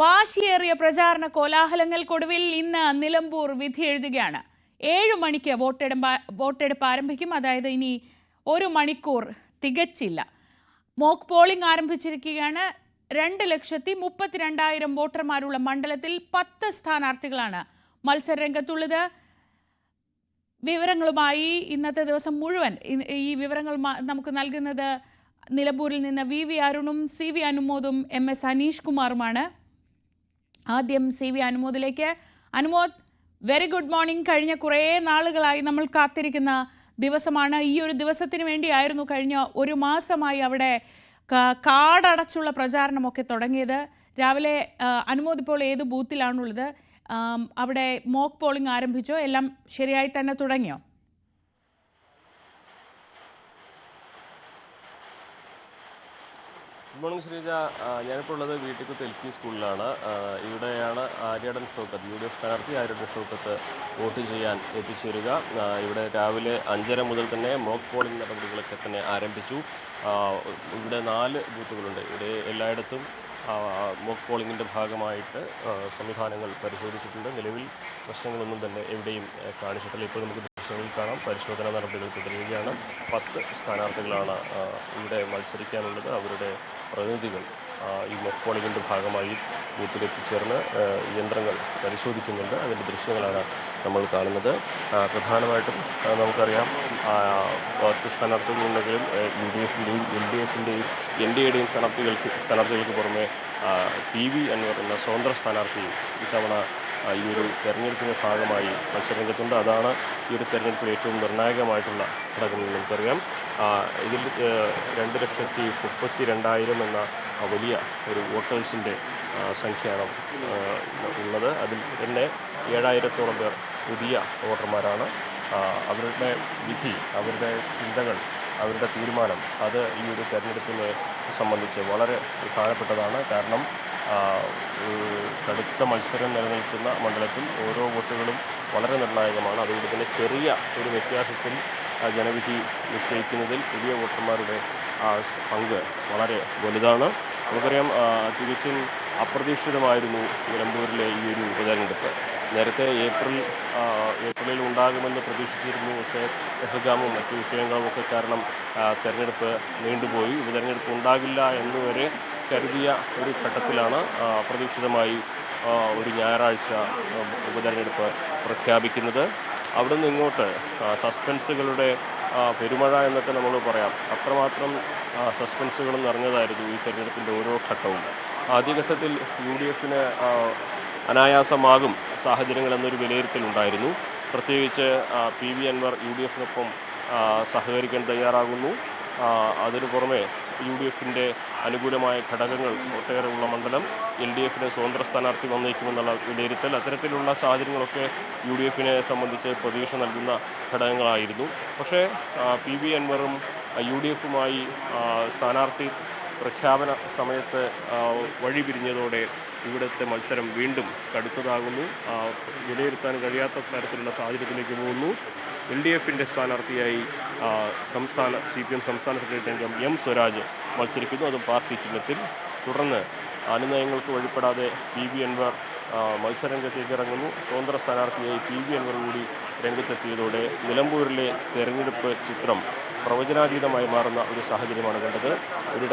വാശിയേറിയ പ്രചാരണ കോലാഹലങ്ങൾക്കൊടുവിൽ ഇന്ന് നിലമ്പൂർ വിധി എഴുതുകയാണ്. 7 മണിക്ക് വോട്ടെടുപ്പ് ആരംഭിക്കും. അതായത് ഇനി 1 മണിക്കൂർ തികച്ചില്ല. മോക്ക് പോളിംഗ് ആരംഭിച്ചിരിക്കുകയാണ്. 2,32,000 വോട്ടർമാരുള്ള മണ്ഡലത്തിൽ 10 സ്ഥാനാർത്ഥികളാണ് മത്സരരംഗത്തുള്ളത്. വിവരങ്ങളുമായി ഇന്നത്തെ ദിവസം മുഴുവൻ ഈ വിവരങ്ങൾ നമുക്ക് നൽകുന്നത് നിലമ്പൂരിൽ നിന്ന് വി അരുണും CV അനുമോദും MS അനീഷ് കുമാറുമാണ്. ആദ്യം CV അനുമോദിലേക്ക്. Anumod, very good morning. കഴിഞ്ഞ കുറേ നാളുകളായി നമ്മൾ കാത്തിരിക്കുന്ന ദിവസമാണ്. ഈ ഒരു ദിവസത്തിന് വേണ്ടിയായിരുന്നു കഴിഞ്ഞ 1 മാസമായി അവിടെ കാടടച്ചുള്ള പ്രചാരണമൊക്കെ തുടങ്ങിയത്. രാവിലെ അനുമോദ് ഇപ്പോൾ ഏത് ബൂത്തിലാണുള്ളത്? അവിടെ മോക്ക് പോളിംഗ് ആരംഭിച്ചോ? എല്ലാം ശരിയായി തന്നെ തുടങ്ങിയോ? Good morning Sreeja. ഞാനിപ്പോൾ ഉള്ളത് വീട്ടിക്കുത്ത് LP സ്കൂളിലാണ്. ഇവിടെയാണ് ആര്യാടൻ ഷൗക്കത്ത്, UDF സ്ഥാനാർത്ഥി ആര്യാടൻ ഷൗക്കത്ത് വോട്ട് ചെയ്യാൻ എത്തിച്ചേരുക. ഇവിടെ രാവിലെ 5:30 മുതൽ തന്നെ മോക്ക് പോളിംഗ് നടപടികളൊക്കെ തന്നെ ആരംഭിച്ചു. ഇവിടെ 4 ബൂത്തുകളുണ്ട്. ഇവിടെ എല്ലായിടത്തും മോക്ക് പോളിംഗിൻ്റെ ഭാഗമായിട്ട് സംവിധാനങ്ങൾ പരിശോധിച്ചിട്ടുണ്ട്. നിലവിൽ പ്രശ്നങ്ങളൊന്നും തന്നെ എവിടെയും കാണിച്ചിട്ടില്ല. ഇപ്പോൾ നമുക്ക് ദൃശ്യങ്ങളിൽ കാണാം. പരിശോധനാ നടപടികൾ തുടരുകയാണ്. 10 സ്ഥാനാർത്ഥികളാണ് ഇവിടെ മത്സരിക്കാനുള്ളത്. അവരുടെ പ്രതിനിധികൾ ഈ മോക്ക് പോളിംഗിൻ്റെ ഭാഗമായി ബൂത്തിലെത്തിച്ചേർന്ന് യന്ത്രങ്ങൾ പരിശോധിക്കുന്നുണ്ട്. അതിൻ്റെ ദൃശ്യങ്ങളാണ് നമ്മൾ കാണുന്നത്. പ്രധാനമായിട്ടും നമുക്കറിയാം 10 സ്ഥാനാർത്ഥികളുണ്ടെങ്കിലും UDFൻ്റെയും LDFൻ്റെയും NDAയുടെയും സ്ഥാനാർത്ഥികൾക്ക് പുറമെ PV അൻവർ എന്ന സ്വതന്ത്ര സ്ഥാനാർത്ഥി ഇത്തവണ ഈ ഒരു തെരഞ്ഞെടുപ്പിൻ്റെ ഭാഗമായി മത്സരരംഗത്തുണ്ട്. അതാണ് ഈ ഒരു തെരഞ്ഞെടുപ്പിൽ ഏറ്റവും നിർണായകമായിട്ടുള്ള ഘടകമെന്ന് നമുക്കറിയാം. ഇതിൽ 2,32,000 എന്ന വലിയ ഒരു വോട്ടേഴ്സിൻ്റെ സംഖ്യയാണ് ഉള്ളത്. അതിൽ തന്നെ 7,000-ഓളം പേർ പുതിയ വോട്ടർമാരാണ്. അവരുടെ വിധി, അവരുടെ ചിന്തകൾ, അവരുടെ തീരുമാനം അത് ഈ ഒരു തെരഞ്ഞെടുപ്പിനെ സംബന്ധിച്ച് വളരെ പ്രധാനപ്പെട്ടതാണ്. കാരണം കടുത്ത മത്സരം നിലനിൽക്കുന്ന മണ്ഡലത്തിൽ ഓരോ വോട്ടുകളും വളരെ നിർണായകമാണ്. അതുകൊണ്ട് തന്നെ ചെറിയ ഒരു വ്യത്യാസത്തിൽ ജനവിധി നിശ്ചയിക്കുന്നതിൽ പുതിയ വോട്ടർമാരുടെ പങ്ക് വളരെ വലുതാണ്. നമുക്കറിയാം, തികച്ചും അപ്രതീക്ഷിതമായിരുന്നു നിലമ്പൂരിലെ ഈ ഒരു ഉപതെരഞ്ഞെടുപ്പ്. നേരത്തെ ഏപ്രിലിൽ ഉണ്ടാകുമെന്ന് പ്രതീക്ഷിച്ചിരുന്നു. പക്ഷേ എഹ്ജാമും മറ്റു വിഷയങ്ങളും ഒക്കെ കാരണം തെരഞ്ഞെടുപ്പ് നീണ്ടുപോയി. ഉപതെരഞ്ഞെടുപ്പ് ഉണ്ടാകില്ല എന്നുവരെ കരുതിയ ഒരു ഘട്ടത്തിലാണ് അപ്രതീക്ഷിതമായി ഒരു ഞായറാഴ്ച ഉപതെരഞ്ഞെടുപ്പ് പ്രഖ്യാപിക്കുന്നത്. അവിടെ നിന്ന് ഇങ്ങോട്ട് സസ്പെൻസുകളുടെ പെരുമഴ എന്നൊക്കെ നമ്മൾ പറയാം. അത്രമാത്രം സസ്പെൻസുകൾ നിറഞ്ഞതായിരുന്നു ഈ തെരഞ്ഞെടുപ്പിൻ്റെ ഓരോ ഘട്ടവും. ആദ്യഘട്ടത്തിൽ UDFന് അനായാസമാകും സാഹചര്യങ്ങൾ എന്നൊരു വിലയിരുത്തലുണ്ടായിരുന്നു. പ്രത്യേകിച്ച് PV അൻവർ UDFനൊപ്പം സഹകരിക്കാൻ തയ്യാറാകുന്നു. അതിനു പുറമെ UDFൻ്റെ അനുകൂലമായ ഘടകങ്ങൾ ഒട്ടേറെ ഉള്ള മണ്ഡലം, LDFന് സ്വതന്ത്ര സ്ഥാനാർത്ഥി വന്നേക്കുമെന്നുള്ള വിലയിരുത്തൽ, അത്തരത്തിലുള്ള സാഹചര്യങ്ങളൊക്കെ UDFനെ സംബന്ധിച്ച് പ്രതീക്ഷ നൽകുന്ന ഘടകങ്ങളായിരുന്നു. പക്ഷേ PV അൻവറും UDFുമായി സ്ഥാനാർത്ഥി പ്രഖ്യാപന സമയത്ത് വഴിപിരിഞ്ഞതോടെ ഇവിടുത്തെ മത്സരം വീണ്ടും കടുത്തതാകുന്നു. വിലയിരുത്താൻ കഴിയാത്ത തരത്തിലുള്ള സാഹചര്യത്തിലേക്ക് പോകുന്നു. LDFൻ്റെ സ്ഥാനാർത്ഥിയായി CPM സംസ്ഥാന സെക്രട്ടറി അംഗം M സ്വരാജ് മത്സരിക്കുന്നു, അതും പാർട്ടി ചിഹ്നത്തിൽ. തുടർന്ന് അനുനയങ്ങൾക്ക് വഴിപ്പെടാതെ PV അൻവർ മത്സരരംഗത്തേക്ക് ഇറങ്ങുന്നു. സ്വതന്ത്ര സ്ഥാനാർത്ഥിയായി PV അൻവർ കൂടി രംഗത്തെത്തിയതോടെ നിലമ്പൂരിലെ തെരഞ്ഞെടുപ്പ് ചിത്രം പ്രവചനാതീതമായി മാറുന്ന ഒരു സാഹചര്യമാണ് കണ്ടത്. ഒരു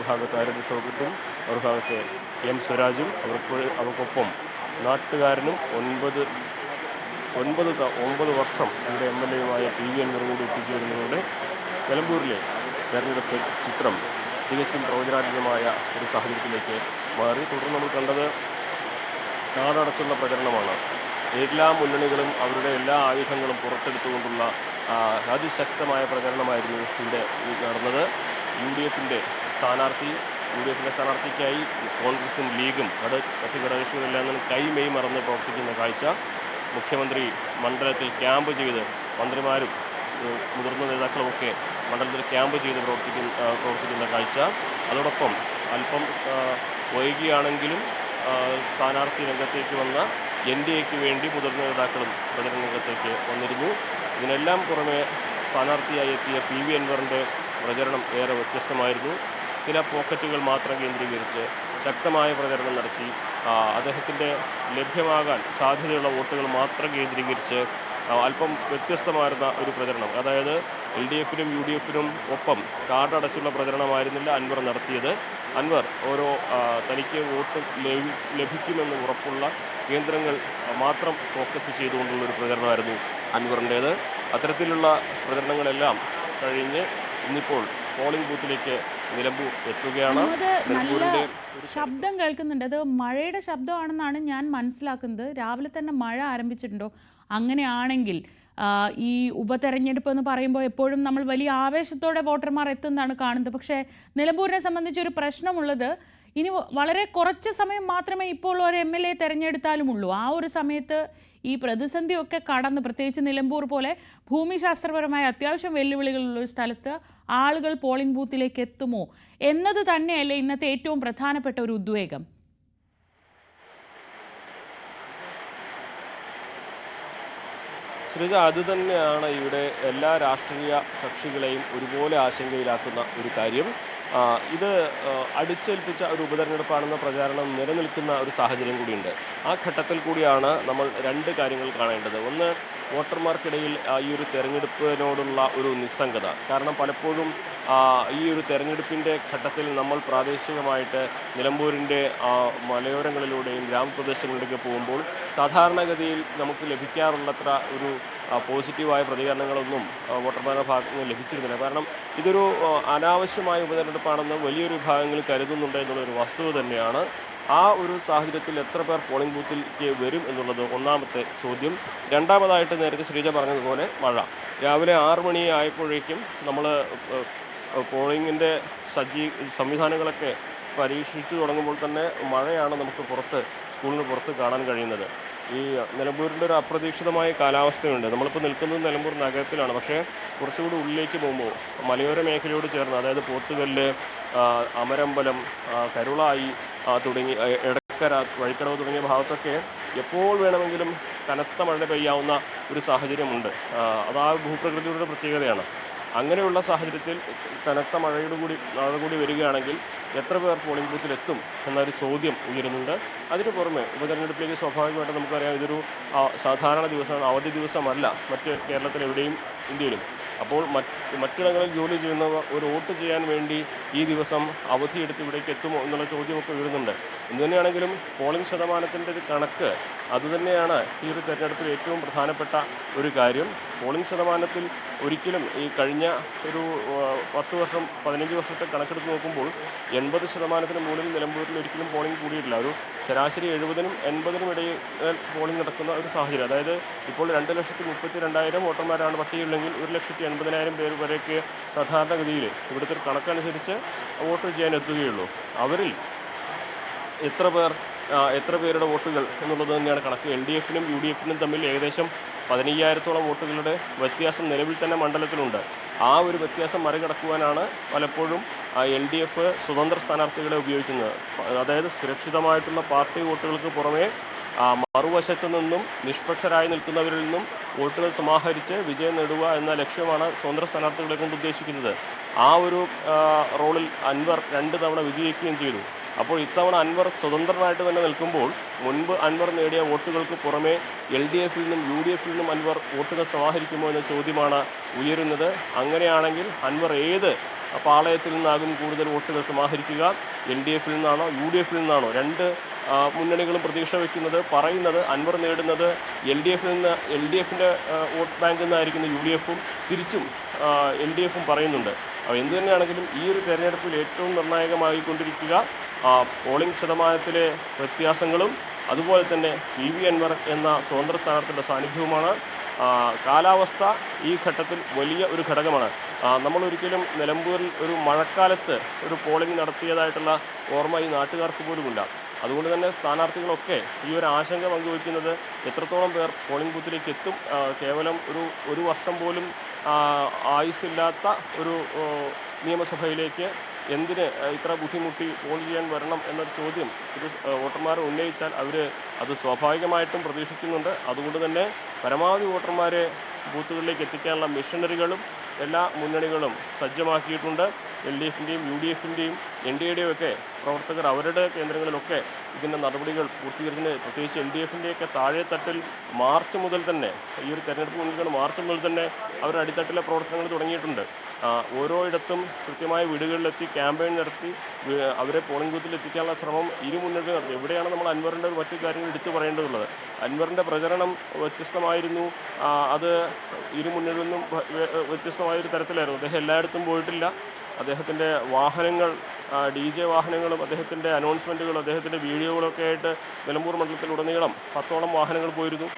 ഭാഗത്ത് ആര്യാടൻ ഷൗക്കത്തും മറുഭാഗത്ത് M സ്വരാജും അവർക്കൊപ്പം നാട്ടുകാരനും 9 വർഷം ഇവിടെ MLAയുമായ PV അൻവർ കൂടി എത്തിച്ചേരുന്നതോടെ നിലമ്പൂരിലെ തെരഞ്ഞെടുപ്പ് ചിത്രം തികച്ചും പ്രവചനാതീതമായ ഒരു സാഹചര്യത്തിലേക്ക് മാറി. തുടർന്ന് നമ്മൾ കണ്ടത് കാടടച്ചുള്ള പ്രചരണമാണ്. എല്ലാ മുന്നണികളും അവരുടെ എല്ലാ ആയുധങ്ങളും പുറത്തെടുത്തുകൊണ്ടുള്ള അതിശക്തമായ പ്രചരണമായിരുന്നു ഇവിടെ നടന്നത്. UDFൻ്റെ സ്ഥാനാർത്ഥിക്കായി കോൺഗ്രസും ലീഗും മറ്റ് ഘടകകക്ഷികളെല്ലാം കൈമെയ് മറന്ന് പ്രവർത്തിക്കുന്ന കാഴ്ച. മുഖ്യമന്ത്രി മണ്ഡലത്തിൽ ക്യാമ്പ് ചെയ്ത്, മന്ത്രിമാരും മുതിർന്ന നേതാക്കളുമൊക്കെ മണ്ഡലത്തിൽ ക്യാമ്പ് ചെയ്ത് പ്രവർത്തിക്കുന്ന കാഴ്ച. അതോടൊപ്പം അല്പം വൈകിയാണെങ്കിലും സ്ഥാനാർത്ഥി രംഗത്തേക്ക് വന്ന NDAയ്ക്ക് വേണ്ടി മുതിർന്ന നേതാക്കളും പ്രചരണ രംഗത്തേക്ക് വന്നിരുന്നു. ഇതിനെല്ലാം പുറമെ സ്ഥാനാർത്ഥിയായി എത്തിയ PV അൻവറിൻ്റെ പ്രചരണം ഏറെ വ്യത്യസ്തമായിരുന്നു. ചില പോക്കറ്റുകൾ മാത്രം കേന്ദ്രീകരിച്ച് ശക്തമായ പ്രചരണം നടത്തി അദ്ദേഹത്തിൻ്റെ ലഭ്യമാകാൻ സാധ്യതയുള്ള വോട്ടുകൾ മാത്രം കേന്ദ്രീകരിച്ച് അല്പം വ്യത്യസ്തമായിരുന്ന ഒരു പ്രചരണം, അതായത് LDFനും UDFനും ഒപ്പം കാർഡടച്ചുള്ള പ്രചരണമായിരുന്നില്ല അൻവർ നടത്തിയത്. അൻവർ ഓരോ തനിക്ക് വോട്ട് ലഭിക്കുമെന്ന് ഉറപ്പുള്ള കേന്ദ്രങ്ങൾ മാത്രം ഫോക്കസ് ചെയ്തുകൊണ്ടുള്ള ഒരു പ്രചരണമായിരുന്നു അൻവറിൻ്റേത്. അത്തരത്തിലുള്ള പ്രചരണങ്ങളെല്ലാം കഴിഞ്ഞ് ഇന്നിപ്പോൾ പോളിംഗ് ബൂത്തിലേക്ക് നിലമ്പൂർ എത്തുകയാണ്. നല്ല ശബ്ദം കേൾക്കുന്നുണ്ട്. അത് മഴയുടെ ശബ്ദമാണെന്നാണ് ഞാൻ മനസ്സിലാക്കുന്നത്. രാവിലെ തന്നെ മഴ ആരംഭിച്ചിട്ടുണ്ടോ? അങ്ങനെയാണെങ്കിൽ ഈ ഉപതെരഞ്ഞെടുപ്പ് എന്ന് പറയുമ്പോൾ എപ്പോഴും നമ്മൾ വലിയ ആവേശത്തോടെ വോട്ടർമാർ എത്തുന്നതാണ് കാണുന്നത്. പക്ഷേ നിലമ്പൂരിനെ സംബന്ധിച്ചൊരു പ്രശ്നമുള്ളത്, ഇനി വളരെ കുറച്ച് സമയം മാത്രമേ ഇപ്പോൾ ഒരു MLA തിരഞ്ഞെടുത്താലുമുള്ളൂ. ആ ഒരു സമയത്ത് ഈ പ്രതിസന്ധിയൊക്കെ കടന്ന്, പ്രത്യേകിച്ച് നിലമ്പൂർ പോലെ ഭൂമിശാസ്ത്രപരമായ അത്യാവശ്യം വെല്ലുവിളികളുള്ള സ്ഥലത്ത് ആളുകൾ പോളിംഗ് ബൂത്തിലേക്ക് എത്തുമോ എന്നത് തന്നെയല്ലേ ഇന്നത്തെ ഏറ്റവും പ്രധാനപ്പെട്ട ഒരു ഉദ്വേഗം? ശ്രീജ, അതുതന്നെയാണ് ഇവിടെ എല്ലാ രാഷ്ട്രീയ കക്ഷികളെയും ഒരുപോലെ ആശങ്കയിലാക്കുന്ന ഒരു കാര്യം. ഇത് അടിച്ചേൽപ്പിച്ച ഒരു ഉപതെരഞ്ഞെടുപ്പാണെന്ന പ്രചാരണം നിലനിൽക്കുന്ന ഒരു സാഹചര്യം കൂടിയുണ്ട്. ആ ഘട്ടത്തിൽ കൂടിയാണ് നമ്മൾ രണ്ട് കാര്യങ്ങൾ കാണേണ്ടത്. ഒന്ന്, വോട്ടർമാർക്കിടയിൽ ഈ ഒരു തെരഞ്ഞെടുപ്പിനോടുള്ള ഒരു നിസ്സംഗത. കാരണം പലപ്പോഴും ഈ ഒരു തെരഞ്ഞെടുപ്പിൻ്റെ ഘട്ടത്തിൽ നമ്മൾ പ്രാദേശികമായിട്ട് നിലമ്പൂരിൻ്റെ മലയോരങ്ങളിലൂടെയും ഗ്രാമപ്രദേശങ്ങളിലൂടെയൊക്കെ പോകുമ്പോൾ സാധാരണഗതിയിൽ നമുക്ക് ലഭിക്കാറുള്ളത്ര ഒരു പോസിറ്റീവായ പ്രതികരണങ്ങളൊന്നും വോട്ടർമാരുടെ ഭാഗത്ത് നിന്ന് ലഭിച്ചിരുന്നില്ല. കാരണം ഇതൊരു അനാവശ്യമായ ഉപതെരഞ്ഞെടുപ്പാണെന്ന് വലിയൊരു വിഭാഗങ്ങൾ കരുതുന്നുണ്ട് എന്നുള്ളൊരു വസ്തുത തന്നെയാണ്. ആ ഒരു സാഹചര്യത്തിൽ എത്ര പേർ പോളിംഗ് ബൂത്തിലേക്ക് വരും എന്നുള്ളത് ഒന്നാമത്തെ ചോദ്യം. രണ്ടാമതായിട്ട് നേരത്തെ ശ്രീജ പറഞ്ഞതുപോലെ മഴ. രാവിലെ 6 മണി ആയപ്പോഴേക്കും നമ്മൾ പോളിംഗിൻ്റെ സംവിധാനങ്ങളൊക്കെ പരീക്ഷിച്ചു തുടങ്ങുമ്പോൾ തന്നെ മഴയാണ് നമുക്ക് സ്കൂളിന് പുറത്ത് കാണാൻ കഴിയുന്നത്. ഈ നിലമ്പൂരിൻ്റെ ഒരു അപ്രതീക്ഷിതമായ കാലാവസ്ഥയുണ്ട്. നമ്മളിപ്പോൾ നിൽക്കുന്നത് നിലമ്പൂർ നഗരത്തിലാണ്. പക്ഷേ കുറച്ചുകൂടി ഉള്ളിലേക്ക് പോകുമ്പോൾ മലയോര മേഖലയോട് ചേർന്ന്, അതായത് പോത്തുകല്ല്, അമരമ്പലം, കരുളായി തുടങ്ങി എടക്കര, വഴിക്കടവ് തുടങ്ങിയ ഭാഗത്തൊക്കെ എപ്പോൾ വേണമെങ്കിലും കനത്ത മഴ പെയ്യാവുന്ന ഒരു സാഹചര്യമുണ്ട്. അത് ആ ഭൂപ്രകൃതിയുടെ പ്രത്യേകതയാണ്. അങ്ങനെയുള്ള സാഹചര്യത്തിൽ കനത്ത മഴ കൂടി വരികയാണെങ്കിൽ എത്ര പേർ പോളിംഗ് ബൂത്തിലെത്തും എന്നൊരു ചോദ്യം ഉയരുന്നുണ്ട്. അതിന് പുറമെ ഉപതെരഞ്ഞെടുപ്പിലേക്ക് സ്വാഭാവികമായിട്ടും നമുക്കറിയാം, ഇതൊരു സാധാരണ ദിവസമാണ്, അവധി ദിവസമല്ല മറ്റ് കേരളത്തിലെവിടെയും ഇന്ത്യയിലും. അപ്പോൾ മറ്റിടങ്ങളിൽ ജോലി ചെയ്യുന്നവർ ഒരു വോട്ട് ചെയ്യാൻ വേണ്ടി ഈ ദിവസം അവധിയെടുത്ത് ഇവിടേക്ക് എത്തുമോ എന്നുള്ള ചോദ്യമൊക്കെ ഉയരുന്നുണ്ട്. എന്തുതന്നെയാണെങ്കിലും പോളിംഗ് ശതമാനത്തിൻ്റെ ഒരു കണക്ക് അതുതന്നെയാണ് ഈ ഒരു തെരഞ്ഞെടുപ്പിൽ ഏറ്റവും പ്രധാനപ്പെട്ട ഒരു കാര്യം. പോളിംഗ് ശതമാനത്തിൽ ഒരിക്കലും ഈ കഴിഞ്ഞ ഒരു 10 വർഷം 15 വർഷത്തെ കണക്കെടുത്ത് നോക്കുമ്പോൾ 80% മുകളിൽ നിലമ്പൂരിൽ ഒരിക്കലും പോളിംഗ് കൂടിയിട്ടില്ല. ഒരു ശരാശരി 70-നും 80-നും ഇടയിൽ പോളിംഗ് നടക്കുന്ന ഒരു സാഹചര്യം. അതായത് ഇപ്പോൾ 2,32,000 വോട്ടർമാരാണ് പട്ടികയുള്ളെങ്കിൽ 1,80,000 പേര് വരെയൊക്കെ സാധാരണഗതിയിൽ ഇവിടുത്തെ കണക്കനുസരിച്ച് വോട്ട് ചെയ്യാൻ എത്തുകയുള്ളൂ. അവരിൽ എത്ര പേരുടെ വോട്ടുകൾ എന്നുള്ളത് തന്നെയാണ് കണക്ക്. LDFനും UDFനും തമ്മിൽ ഏകദേശം 15,000-ഓളം വോട്ടുകളുടെ വ്യത്യാസം നിലവിൽ തന്നെ മണ്ഡലത്തിലുണ്ട്. ആ ഒരു വ്യത്യാസം മറികടക്കുവാനാണ് പലപ്പോഴും LDF സ്വതന്ത്ര സ്ഥാനാർത്ഥികളെ ഉപയോഗിക്കുന്നത്. അതായത് സുരക്ഷിതമായിട്ടുള്ള പാർട്ടി വോട്ടുകൾക്ക് പുറമെ മറുവശത്തു നിന്നും നിഷ്പക്ഷരായി നിൽക്കുന്നവരിൽ നിന്നും വോട്ടുകൾ സമാഹരിച്ച് വിജയം നേടുക എന്ന ലക്ഷ്യമാണ് സ്വതന്ത്ര സ്ഥാനാർത്ഥികളെ കൊണ്ട് ഉദ്ദേശിക്കുന്നത്. ആ ഒരു റോളിൽ അൻവർ 2 തവണ വിജയിക്കുകയും ചെയ്തു. അപ്പോൾ ഇത്തവണ അൻവർ സ്വതന്ത്രനായിട്ട് തന്നെ നിൽക്കുമ്പോൾ മുൻപ് അൻവർ നേടിയ വോട്ടുകൾക്ക് പുറമെ LDFിൽ നിന്നും UDFിൽ നിന്നും അൻവർ വോട്ടുകൾ സമാഹരിക്കുമോ എന്ന ചോദ്യമാണ് ഉയരുന്നത്. അങ്ങനെയാണെങ്കിൽ അൻവർ ഏത് പാളയത്തിൽ നിന്നാകും കൂടുതൽ വോട്ടുകൾ സമാഹരിക്കുക? LDFിൽ നിന്നാണോ UDFിൽ നിന്നാണോ? 2 മുന്നണികളും പ്രതീക്ഷ വയ്ക്കുന്നത്, പറയുന്നത് അൻവർ നേടുന്നത് LDFിൻ്റെ വോട്ട് ബാങ്കിൽ നിന്നായിരിക്കുന്ന UDFും തിരിച്ചും LDFും പറയുന്നുണ്ട്. അപ്പോൾ എന്തു തന്നെയാണെങ്കിലും ഈ ഒരു തെരഞ്ഞെടുപ്പിൽ ഏറ്റവും നിർണായകമായിക്കൊണ്ടിരിക്കുക പോളിംഗ് ശതമാനത്തിലെ വ്യത്യാസങ്ങളും അതുപോലെ തന്നെ PV അൻവർ എന്ന സ്വതന്ത്ര സ്ഥാനാർത്ഥിയുടെ സാന്നിധ്യവുമാണ്. കാലാവസ്ഥ ഈ ഘട്ടത്തിൽ വലിയ ഒരു ഘടകമാണ്. നമ്മളൊരിക്കലും നിലമ്പൂരിൽ ഒരു മഴക്കാലത്ത് ഒരു പോളിംഗ് നടത്തിയതായിട്ടുള്ള ഓർമ്മ ഈ നാട്ടുകാർക്ക് പോലുമില്ല. അതുകൊണ്ട് തന്നെ സ്ഥാനാർത്ഥികളൊക്കെ ഈ ഒരു ആശങ്ക പങ്കുവയ്ക്കുന്നത് എത്രത്തോളം പേർ പോളിംഗ് ബൂത്തിലേക്ക് എത്തും. കേവലം ഒരു വർഷം പോലും ആയുസ്സില്ലാത്ത ഒരു നിയമസഭയിലേക്ക് എന്തിന് ഇത്ര ബുദ്ധിമുട്ടി പോൾ ചെയ്യാൻ വരണം എന്നൊരു ചോദ്യം ഇത് വോട്ടർമാർ ഉന്നയിച്ചാൽ അവർ അത് സ്വാഭാവികമായിട്ടും പ്രതീക്ഷിക്കുന്നുണ്ട്. അതുകൊണ്ട് തന്നെ പരമാവധി വോട്ടർമാരെ ബൂത്തുകളിലേക്ക് എത്തിക്കാനുള്ള മിഷനറികളും എല്ലാ മുന്നണികളും സജ്ജമാക്കിയിട്ടുണ്ട്. LDFിൻ്റെയും UDFിൻ്റെയും NDAയുടെയും ഒക്കെ പ്രവർത്തകർ അവരുടെ കേന്ദ്രങ്ങളിലൊക്കെ ഇതിൻ്റെ നടപടികൾ പൂർത്തീകരിച്ച് പ്രത്യേകിച്ച് LDFിൻ്റെയൊക്കെ താഴെത്തട്ടിൽ മാർച്ച് മുതൽ തന്നെ ഈ ഒരു തെരഞ്ഞെടുപ്പ് മുന്നിൽ മാർച്ച് മുതൽ തന്നെ അവർ അടിത്തട്ടിലെ പ്രവർത്തനങ്ങൾ തുടങ്ങിയിട്ടുണ്ട്. ഓരോയിടത്തും കൃത്യമായ വീടുകളിലെത്തി ക്യാമ്പയിൻ നടത്തി അവരെ പോളിംഗ് ബൂത്തിൽ എത്തിക്കാനുള്ള ശ്രമം ഇരു മുന്നണികളും നടത്തി. ഇവിടെയാണ് നമ്മൾ അൻവറിൻ്റെ മറ്റു കാര്യങ്ങൾ എടുത്തു പറയേണ്ടതുള്ളത്. അൻവറിൻ്റെ പ്രചരണം വ്യത്യസ്തമായിരുന്നു. അത് ഇരു മുന്നണിയിൽ നിന്നും വ്യത്യസ്തമായൊരു തരത്തിലായിരുന്നു. അദ്ദേഹം എല്ലായിടത്തും പോയിട്ടില്ല. അദ്ദേഹത്തിൻ്റെ വാഹനങ്ങൾ DJ വാഹനങ്ങളും അദ്ദേഹത്തിൻ്റെ അനൗൺസ്മെൻറ്റുകളും അദ്ദേഹത്തിൻ്റെ വീഡിയോകളൊക്കെ ആയിട്ട് നിലമ്പൂർ മണ്ഡലത്തിലുടനീളം 10ഓളം വാഹനങ്ങൾ പോയിരുന്നു.